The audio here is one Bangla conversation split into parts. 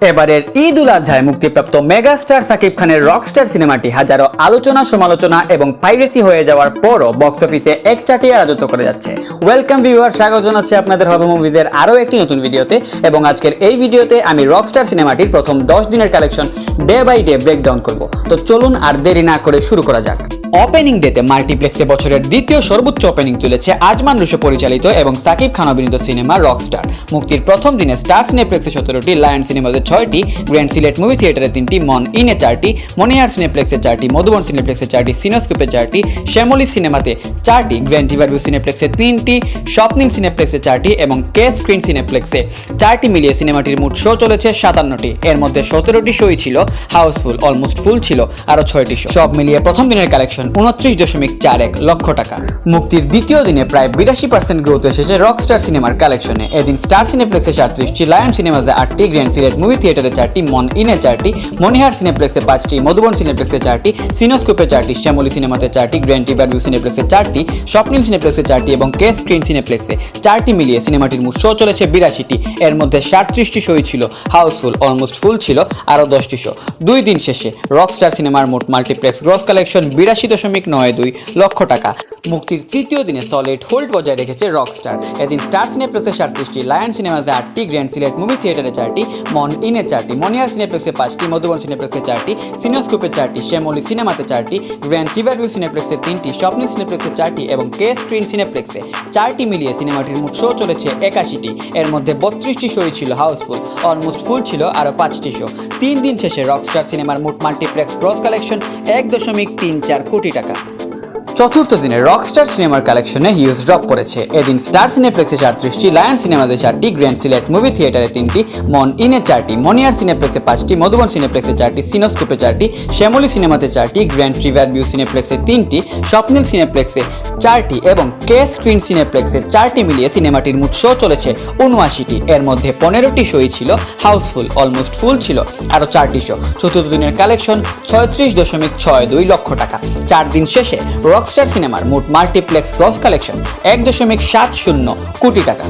এবারের ঈদ উল আজহায় মুক্তিপ্রাপ্ত মেগাস্টার সাকিব খানের রকস্টার সিনেমাটি হাজারো আলোচনা সমালোচনা এবং পাইরেসি হয়ে যাওয়ার পরও বক্স অফিসে একচাটিয়া রাজত্ব করে যাচ্ছে। ওয়েলকাম ভিউয়ার, স্বাগত জানাচ্ছি আপনাদের হব মুভিজের আরও একটি নতুন ভিডিওতে। এবং আজকের এই ভিডিওতে আমি রকস্টার সিনেমাটির প্রথম 10 দিনের collection day by day breakdown করব। তো চলুন আর দেরি না করে শুরু করা যাক। ওপেনিং ডেতে মাল্টিপ্লেক্সে বছরের দ্বিতীয় সর্বোচ্চ ওপেনিং তুলেছে আজমান রুশো পরিচালিত এবং সাকিব খান অভিনীত সিনেমা রকস্টার। মুক্তির প্রথম দিনে স্টার সিনেপ্লেক্সে 17টি, লায়ন সিনেমাতে 6টি, গ্র্যান্ড সিলেট মুভি থিয়েটারে 3টি, মন ইনে 4টি, মনিহার সিনেপ্লেক্সে 4টি, মধুবন সিনেপ্লেক্সে 4টি, সিনোস্কোপে 4টি, শ্যামলী সিনেমাতে 4টি, গ্র্যান্ড রিভারভিউ সিনেপ্লেক্সে 3টি, স্বপ্নিল সিনেপ্লেক্সে 4টি এবং কে স্ক্রিন সিনেপ্লেক্সে 4টি মিলিয়ে সিনেমাটির মোট শো চলেছে 57টি। এর মধ্যে 17টি শোই ছিল হাউসফুল, অলমোস্ট ফুল ছিল আরও 6টি শো। সব মিলিয়ে প্রথম দিনের কালেকশন 29.41 লক্ষ টাকা। মুক্তির দ্বিতীয় দিনে প্রায় 82% গ্রোথ এসেছে রকস্টার সিনেমার কালেকশনে। এদিন স্টার সিনেপ্লেক্সে 37টি, লায়ন সিনেমাতে 8টি, গ্র্যান্ড সিলেট মুভি থিয়েটারে 4টি, মন ইনে 4টি, মনিহার সিনেপ্লেক্সে 5টি, মধুবন সিনেপ্লেক্সে 4টি, সিনোস্কোপে 4টি, শ্যামলী সিনেমাতে 4টি, গ্র্যান্ড রিভারভিউ সিনেপ্লেক্সে 4টি, স্বপ্নিল সিনেপ্লেক্সে 4টি এবং কে স্ক্রিন সিনেপ্লেক্সে 4টি মিলিয়ে সিনেমাটির মোট শো চলেছে 82টি। এর মধ্যে 37টি শোই ছিল হাউসফুল, অলমোস্ট ফুল ছিল আরও 10টি শো। 2 দিন শেষে রকস্টার সিনেমার মোট মাল্টিপ্লেক্স গ্রস কালেকশন 82.92 লক্ষ টাকা। মুক্তির তৃতীয় দিনে সলিড হোল্ড বজায় রেখেছে রকস্টার। এদিন স্টার সিনেপ্লেক্সে 37টি, লায়ন সিনেমাতে 8টি, গ্র্যান্ড সিলেট মুভি থিয়েটারে 4টি, মন ইনে 4টি, মনিহার সিনেপ্লেক্সে 5টি, মধুবন সিনেপ্লেক্সে 4টি, সিনোস্কোপে 4টি, শ্যামলী সিনেমাতে 4টি, গ্র্যান্ড রিভারভিউ সিনেপ্লেক্সে 3টি, স্বপ্নিল সিনেপ্লেক্সে 4টি এবং কে স্ক্রিন সিনেপ্লেক্সে 4টি মিলিয়ে সিনেমাটির মোট শো চলেছে 81টি। এর মধ্যে 32টি শোই ছিল হাউসফুল, অলমোস্ট ফুল ছিল আরও 5টি শো। 3 দিন শেষে রকস্টার সিনেমার মোট মাল্টিপ্লেক্স গ্রস কালেকশন 1.34 কোটি টাকা। চতুর্থ দিনে রকস্টার সিনেমার কালেকশনে হিউজ ড্রপ পড়েছে। এদিন স্টার সিনেপ্লেক্সে 37টি, লায়ন সিনেমাতে 4টি, গ্র্যান্ড সিলেট মুভি থিয়েটারে 3টি, মন ইনে 4টি, মনিহার সিনেপ্লেক্সে 5টি, মধুবন সিনেপ্লেক্সে 4টি, সিনোস্কোপে 4টি, শ্যামলী সিনেমাতে 4টি, গ্র্যান্ড রিভারভিউ সিনেপ্লেক্সে 3টি, স্বপ্নিল সিনেপ্লেক্সে 4টি এবং কে স্ক্রিন সিনেপ্লেক্সে 4টি মিলিয়ে সিনেমাটির মোট শো চলেছে 79টি। এর মধ্যে 15টি শোই ছিল হাউসফুল, অলমোস্ট ফুল ছিল আরও 4টি শো। চতুর্থ দিনের কালেকশন 36.62 লক্ষ টাকা। 4 দিন শেষে রকস্টার সিনেমার মোট মাল্টিপ্লেক্স গ্রস কালেকশন 1.70 কোটি টাকা।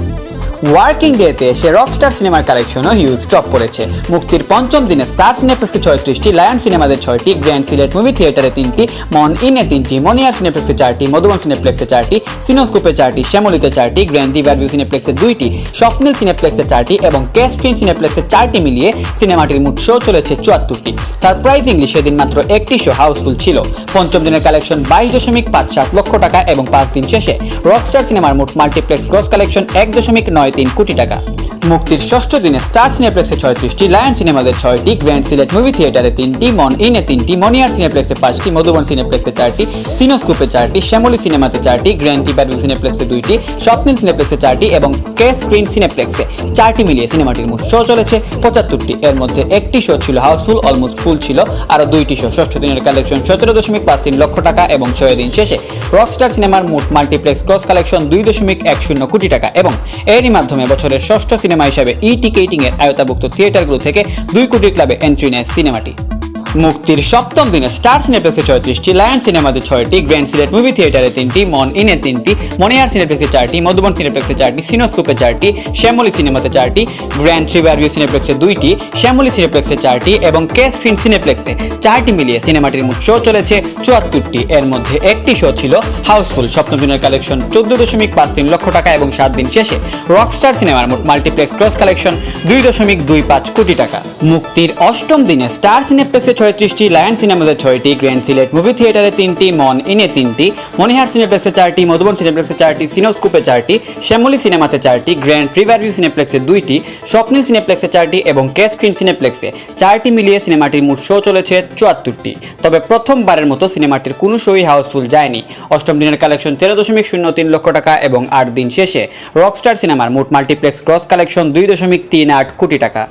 ওয়ার্কিং ডেতে এসে রকস্টার সিনেমার কালেকশনও হিউজ ড্রপ করেছে। মুক্তির পঞ্চম দিনে স্টার সিনেপ্লেক্সে 36টি, লায়ন সিনেমাতে 6টি, গ্র্যান্ড সিলেট মুভি থিয়েটারে 3টি, মন ইনে 3টি, মনিহার সিনেপ্লেক্সে 4টি, মধুবন সিনেপ্লেক্সে 4টি, সিনোস্কোপে 4টি, শ্যামলীতে 4টি, গ্র্যান্ড রিভারভিউ সিনেপ্লেক্সে 2টি, স্বপ্নিল সিনেপ্লেক্সে 4টি এবং কে স্ক্রিন সিনেপ্লেক্সে 4টি মিলিয়ে সিনেমাটির মোট শো চলেছে 74টি। সারপ্রাইজিংলি সেদিন মাত্র একটি শো হাউসফুল ছিল। পঞ্চম দিনের কালেকশন 22.57 লক্ষ টাকা এবং 5 দিন শেষে রকস্টার সিনেমার মোট মাল্টিপ্লেক্স গ্রস কালেকশন 1.93 কোটি টাকা। মুক্তির ষষ্ঠ দিনে স্টার সিনেপ্লেক্সে 36টি, লায়ন সিনেমাতে 6টি, গ্র্যান্ড সিলেট মুভি থিয়েটারে 3টি, মন ইনে 3টি, মনিহার সিনেপ্লেক্সে 5টি, মধুবন সিনেপ্লেক্সে 4টি, সিনোস্কোপে 4টি, শ্যামলী সিনেমাতে 4টি, গ্র্যান্ড রিভারভিউ সিনেপ্লেক্সে 2টি, স্বপ্নিল সিনেপ্লেক্সে 4টি এবং কে স্ক্রিন সিনেপ্লেক্সে 4টি মিলিয়ে সিনেমাটির মোট শো চলেছে 75টি। এর মধ্যে একটি শো ছিল হাউসফুল, অলমোস্ট ফুল ছিল আরও 2টি শো। ষষ্ঠ দিনের কালেকশন 17.53 লক্ষ টাকা এবং 6 দিন শেষে রকস্টার সিনেমার মোট মাল্টিপ্লেক্স গ্রস কালেকশন 2.10 কোটি টাকা এবং এরই মাধ্যমে বছরের ষষ্ঠ সিনেমা হিসাবে টিকেটিং এর আওতাভুক্ত থিয়েটারগুলো থেকে 2 কোটি ক্লাবে এন্ট্রি নেয় সিনেমাটি। মুক্তির সপ্তম দিনে স্টার সিনেপ্লেক্সে 36টি, লায়ন সিনেমাতে 6টি, গ্র্যান্ড সিলেট মুভি থিয়েটারে 3টি, মন ইনে 3টি, মনিহার সিনেপ্লেক্সে 4টি, মধুবন সিনেপ্লেক্সে 4টি, সিনোস্কোপে 4টি, শ্যামলী সিনেমাতে 4টি, গ্র্যান্ড রিভারভিউ সিনেপ্লেক্সে 2টি, শ্যামলী সিনেপ্লেক্সে 4টি এবং কে স্ক্রিন সিনেপ্লেক্সে 4টি মিলিয়ে সিনেমাটির মোট শো চলেছে 74টি। এর মধ্যে একটি শো ছিল হাউসফুল। সপ্তম দিনের কালেকশন 14.53 লক্ষ টাকা এবং 7 দিন শেষে রকস্টার সিনেমার মোট মাল্টিপ্লেক্স গ্রস কালেকশন 2.25 কোটি টাকা। মুক্তির অষ্টম দিনে স্টার সিনেপ্লেক্সে 36টি, লায়ন সিনেমাতে 6টি, গ্র্যান্ড সিলেট মুভি থিয়েটারে 3টি, মন ইনে 3টি, মনিহার সিনেপ্লেক্সে 4টি, মধুবন সিনেপ্লেক্সে 4টি, সিনোস্কোপে 4টি, শ্যামলী সিনেমাতে 4টি, গ্র্যান্ড রিভারভিউ সিনেপ্লেক্সে 2টি, স্বপ্নিল সিনেপ্লেক্সে 4টি এবং কে স্ক্রিন সিনেপ্লেক্সে 4টি মিলিয়ে সিনেমাটির মোট শো চলেছে 74টি। তবে প্রথমবারের মতো সিনেমাটির কোনো শোই হাউসফুল যায়নি। অষ্টম দিনের কালেকশন 13.03 লক্ষ টাকা এবং 8 দিন শেষে রকস্টার সিনেমার মোট মাল্টিপ্লেক্স গ্রস কালেকশন 2.38 কোটি টাকা।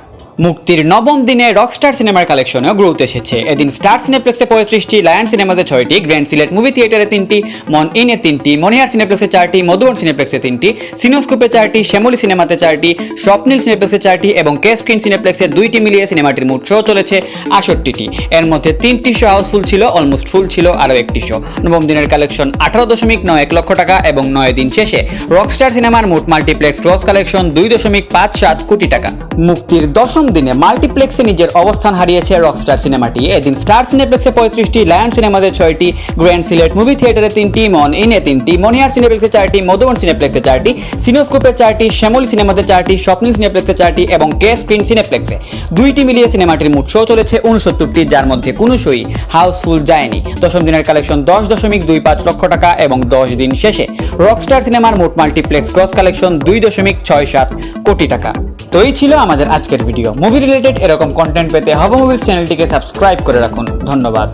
মুক্তির নবম দিনে রকস্টার সিনেমার কালেকশনেও গ্রোথ এসেছে। এদিন স্টার সিনেপ্লেক্সে 35টি, লায়ন সিনেমাতে 6টি, গ্র্যান্ড সিলেট মুভি থিয়েটারে 3টি, মন ইনে 3টি, মনিহার সিনেপ্লেক্সে 4টি, মধুবন সিনেপ্লেক্সে 3টি, সিনোস্কোপে 4টি, শ্যামলী সিনেমাতে 4টি, স্বপ্নিল সিনেপ্লেক্সে 4টি এবং কে স্ক্রিন সিনেপ্লেক্সে 2টি মিলিয়ে সিনেমাটির মোট শো চলেছে 68টি। এর মধ্যে 3টি শো হাউসফুল ছিল, অলমোস্ট ফুল ছিল আরও একটি শো। নবম দিনের কালেকশন 18.91 লক্ষ টাকা এবং 9 দিন শেষে রকস্টার সিনেমার মোট মাল্টিপ্লেক্স গ্রস কালেকশন 2.57 কোটি টাকা। মুক্তির দশম প্রথম দিনে মাল্টিপ্লেক্সে নিজের অবস্থান হারিয়েছে রকস্টার সিনেমাটি। এদিন স্টার সিনেপ্লেক্সে 35টি, লায়ন সিনেমাতে 6টি, গ্র্যান্ড সিলেট মুভি থিয়েটারে 3টি, মন ইনে 3টি, মনিহার সিনেপ্লেক্সে 4টি, মধুবন সিনেপ্লেক্সে 4টি, সিনোস্কোপে 4টি, শ্যামলী সিনেমাতে 4টি, স্বপ্নিল সিনেপ্লেক্সে 4টি এবং কে স্ক্রিন সিনেপ্লেক্সে 2টি মিলিয়ে সিনেমাটির মোট শো চলেছে 69টি, যার মধ্যে কোনো শোই হাউসফুল যায়নি। দশম দিনের কালেকশন 10.25 লক্ষ টাকা এবং 10 দিন শেষে রকস্টার সিনেমার মোট মাল্টিপ্লেক্স গ্রস কালেকশন 2.67 কোটি টাকা। তো এই ছিল আমাদের আজকের ভিডিও। মুভি রিলেটেড এরকম কন্টেন্ট পেতে হব মুভিজ চ্যানেলটিকে সাবস্ক্রাইব করে রাখুন। ধন্যবাদ।